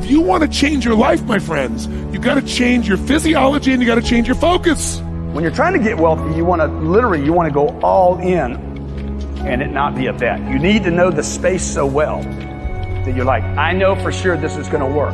If you want to change your life, my friends, you got to change your physiology and you got to change your focus. When you're trying to get wealthy, you want to go all in and it not be a bet. You need to know the space so well that you're like, I know for sure this is going to work.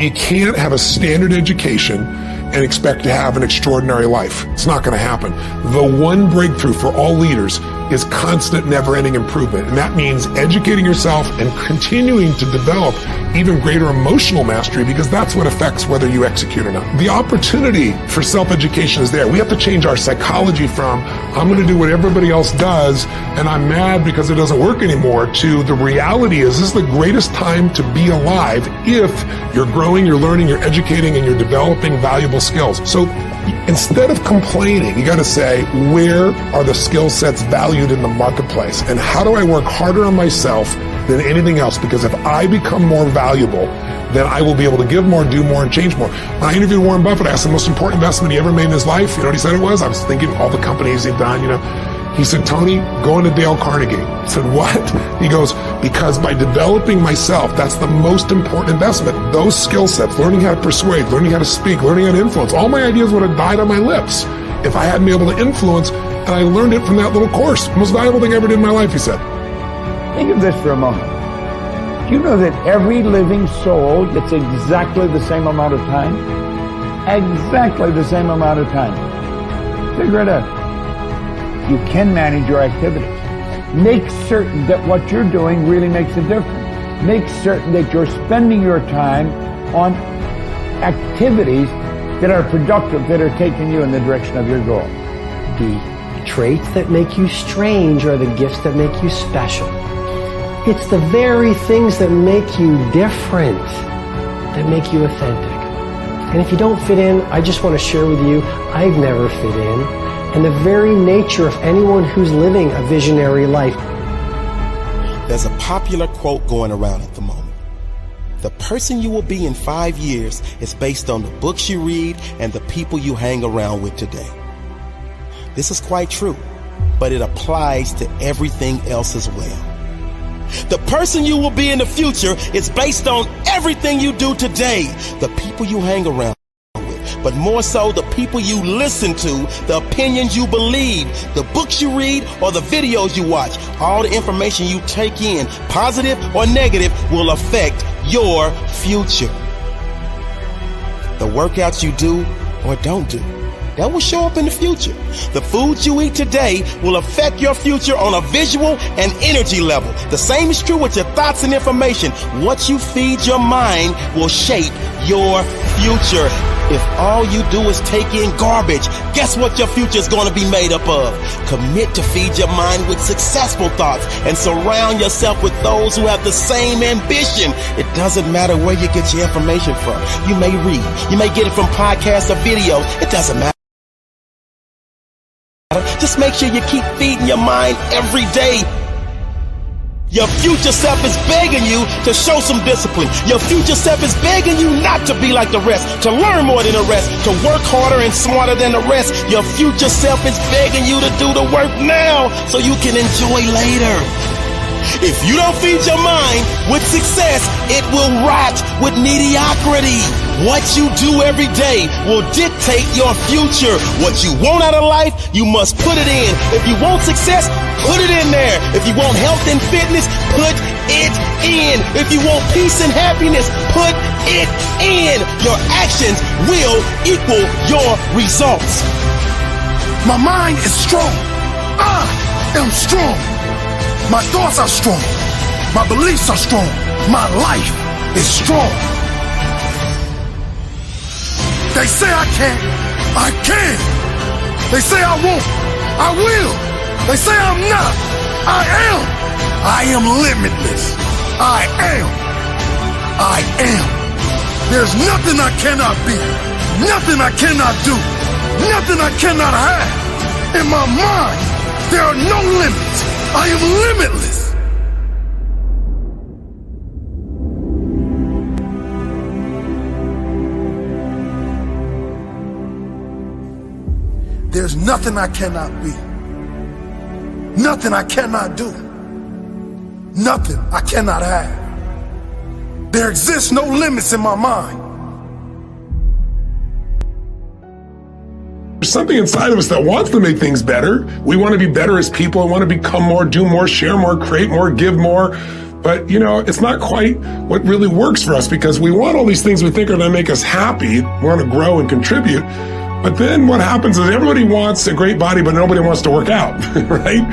You can't have a standard education and expect to have an extraordinary life. It's not going to happen. The one breakthrough for all leaders is constant, never-ending improvement. And that means educating yourself and continuing to develop even greater emotional mastery, because that's what affects whether you execute or not. The opportunity for self-education is there. We have to change our psychology from, I'm going to do what everybody else does, and I'm mad because it doesn't work anymore, to the reality is this is the greatest time to be alive if you're growing, you're learning, you're educating, and you're developing valuable skills. So instead of complaining, you got to say, where are the skill sets valued in the marketplace? And how do I work harder on myself than anything else? Because if I become more valuable, then I will be able to give more, do more, and change more. When I interviewed Warren Buffett, I asked the most important investment he ever made in his life. You know what he said it was? I was thinking all the companies he'd done, He said, Tony, go into Dale Carnegie. I said, what? He goes, because by developing myself, that's the most important investment. Those skill sets, learning how to persuade, learning how to speak, learning how to influence, all my ideas would have died on my lips if I hadn't been able to influence, and I learned it from that little course. The most valuable thing I ever did in my life, he said. Think of this for a moment. Do you know that every living soul gets exactly the same amount of time? Exactly the same amount of time. Figure it out. You can manage your activities. Make certain that what you're doing really makes a difference. Make certain that you're spending your time on activities that are productive, that are taking you in the direction of your goal. The traits that make you strange are the gifts that make you special. It's the very things that make you different that make you authentic. And if you don't fit in, I just want to share with you, I've never fit in. And the very nature of anyone who's living a visionary life. There's a popular quote going around at the moment. The person you will be in 5 years is based on the books you read and the people you hang around with today. This is quite true, but it applies to everything else as well. The person you will be in the future is based on everything you do today, the people you hang around with, but more so the people you listen to, the opinions you believe, the books you read, or the videos you watch. All the information you take in, positive or negative, will affect your future. The workouts you do or don't do, that will show up in the future. The foods you eat today will affect your future on a visual and energy level. The same is true with your thoughts and information. What you feed your mind will shape your future. If all you do is take in garbage, guess what your future is going to be made up of? Commit to feed your mind with successful thoughts and surround yourself with those who have the same ambition. It doesn't matter where you get your information from. You may read, you may get it from podcasts or videos. It doesn't matter. Just make sure you keep feeding your mind every day. Your future self is begging you to show some discipline. Your future self is begging you not to be like the rest, to learn more than the rest, to work harder and smarter than the rest. Your future self is begging you to do the work now so you can enjoy later. If you don't feed your mind with success, it will rot with mediocrity. What you do every day will dictate your future. What you want out of life, you must put it in. If you want success, put it in there. If you want health and fitness, put it in. If you want peace and happiness, put it in. Your actions will equal your results. My mind is strong. I am strong. My thoughts are strong. My beliefs are strong. My life is strong. They say I can't. I can. They say I won't. I will. They say I'm not. I am. I am limitless. I am. I am. There's nothing I cannot be. Nothing I cannot do. Nothing I cannot have. In my mind, there are no limits. I am limitless. There's nothing I cannot be. Nothing I cannot do. Nothing I cannot have. There exists no limits in my mind. There's something inside of us that wants to make things better. We want to be better as people. We want to become more, do more, share more, create more, give more. But, it's not quite what really works for us, because we want all these things we think are going to make us happy. We want to grow and contribute. But then what happens is everybody wants a great body, but nobody wants to work out, right?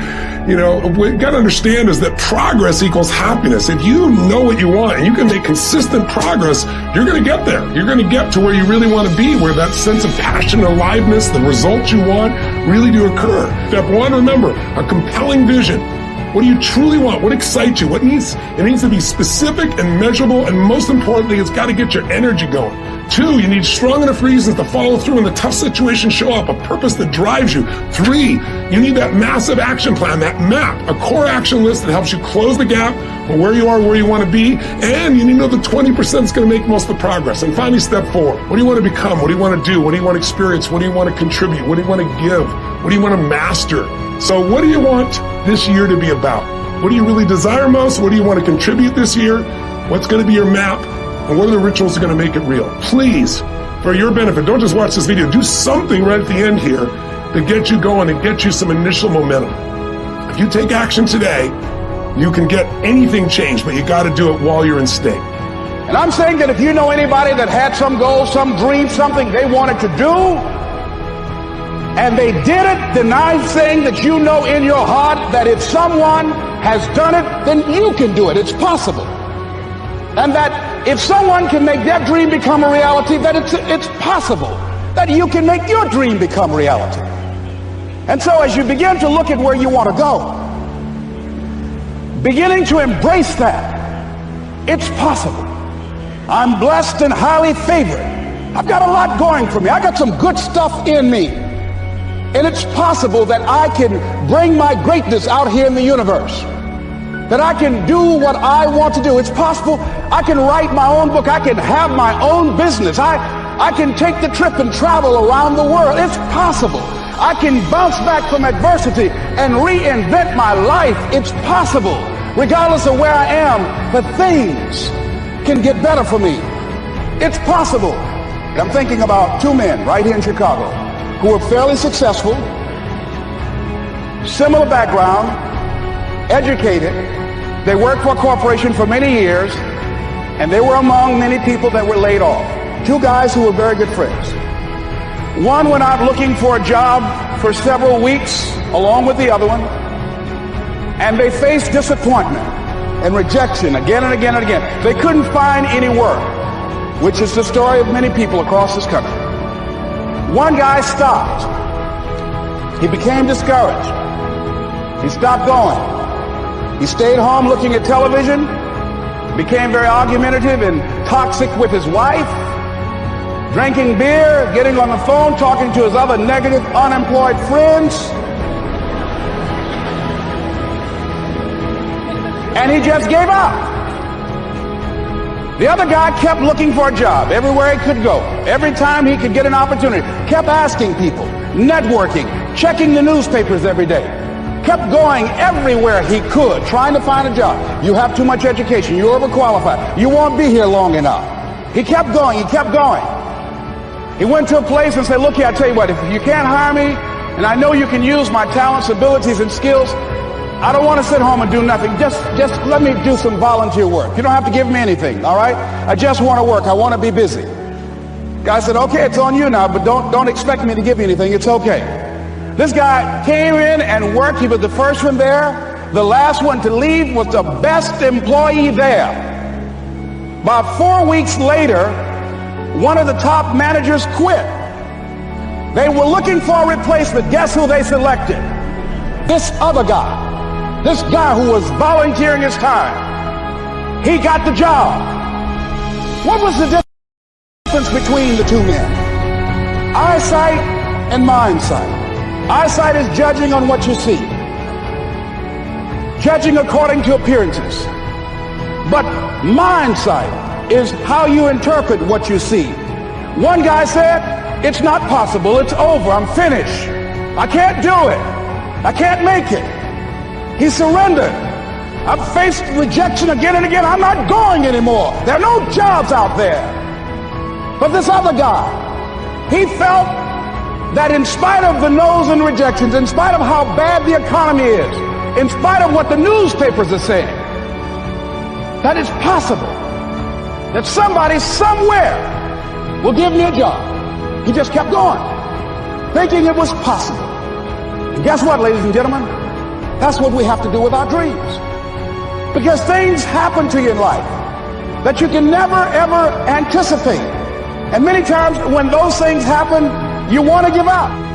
What we got to understand is that progress equals happiness. If you know what you want and you can make consistent progress, you're going to get there. You're going to get to where you really want to be, where that sense of passion, aliveness, the results you want really do occur. Step one, remember, a compelling vision. What do you truly want? What excites you? It needs to be specific and measurable, and most importantly, it's got to get your energy going. 2, you need strong enough reasons to follow through when the tough situations show up, a purpose that drives you. 3, you need that massive action plan, that map, a core action list that helps you close the gap from where you are, where you want to be, and you need to know the 20% is going to make most of the progress. And finally, step 4, what do you want to become? What do you want to do? What do you want to experience? What do you want to contribute? What do you want to give? What do you want to master? So what do you want this year to be about? What do you really desire most? What do you want to contribute this year? What's going to be your map? And what are the rituals that are going to make it real? Please, for your benefit, don't just watch this video. Do something right at the end here to get you going and get you some initial momentum. If you take action today, you can get anything changed, but you got to do it while you're in state. And I'm saying that if you know anybody that had some goal, some dream, something they wanted to do, and they did it, then I'm saying that you know in your heart that if someone has done it, then you can do it. It's possible. And that if someone can make their dream become a reality, that it's possible that you can make your dream become reality. And so as you begin to look at where you want to go, beginning to embrace that, it's possible. I'm blessed and highly favored. I've got a lot going for me. I got some good stuff in me. And it's possible that I can bring my greatness out here in the universe. That I can do what I want to do. It's possible I can write my own book. I can have my own business. I can take the trip and travel around the world. It's possible. I can bounce back from adversity and reinvent my life. It's possible. Regardless of where I am, the things can get better for me. It's possible. I'm thinking about 2 men right here in Chicago who were fairly successful, similar background, educated. They worked for a corporation for many years, and they were among many people that were laid off. 2 guys who were very good friends. One went out looking for a job for several weeks along with the other one, and they faced disappointment and rejection again and again and again. They couldn't find any work, which is the story of many people across this country. One guy stopped. He became discouraged. He stopped going. He stayed home looking at television, became very argumentative and toxic with his wife, drinking beer, getting on the phone, talking to his other negative, unemployed friends. And he just gave up. The other guy kept looking for a job everywhere he could go. Every time he could get an opportunity, kept asking people, networking, checking the newspapers every day. Kept going everywhere he could, trying to find a job. You have too much education. You're overqualified. You won't be here long enough. He kept going. He kept going. He went to a place and said, look here, I tell you what, if you can't hire me, and I know you can use my talents, abilities, and skills, I don't want to sit home and do nothing. Just let me do some volunteer work. You don't have to give me anything, all right? I just want to work. I want to be busy. Guy said, okay, it's on you now, but don't expect me to give you anything. It's okay. This guy came in and worked. He was the first one there. The last one to leave was the best employee there. About 4 weeks later, one of the top managers quit. They were looking for a replacement. Guess who they selected? This other guy. This guy who was volunteering his time. He got the job. What was the difference between the 2 men? Eyesight and mindsight. Eyesight is judging on what you see. Judging according to appearances. But mindsight is how you interpret what you see. One guy said, it's not possible. It's over. I'm finished. I can't do it. I can't make it. He surrendered. I've faced rejection again and again. I'm not going anymore. There are no jobs out there. But this other guy, he felt that in spite of the no's and rejections, in spite of how bad the economy is, in spite of what the newspapers are saying, that it's possible that somebody somewhere will give me a job. He just kept going, thinking it was possible. And guess what, ladies and gentlemen? That's what we have to do with our dreams. Because things happen to you in life that you can never, ever anticipate. And many times when those things happen, you want to give up.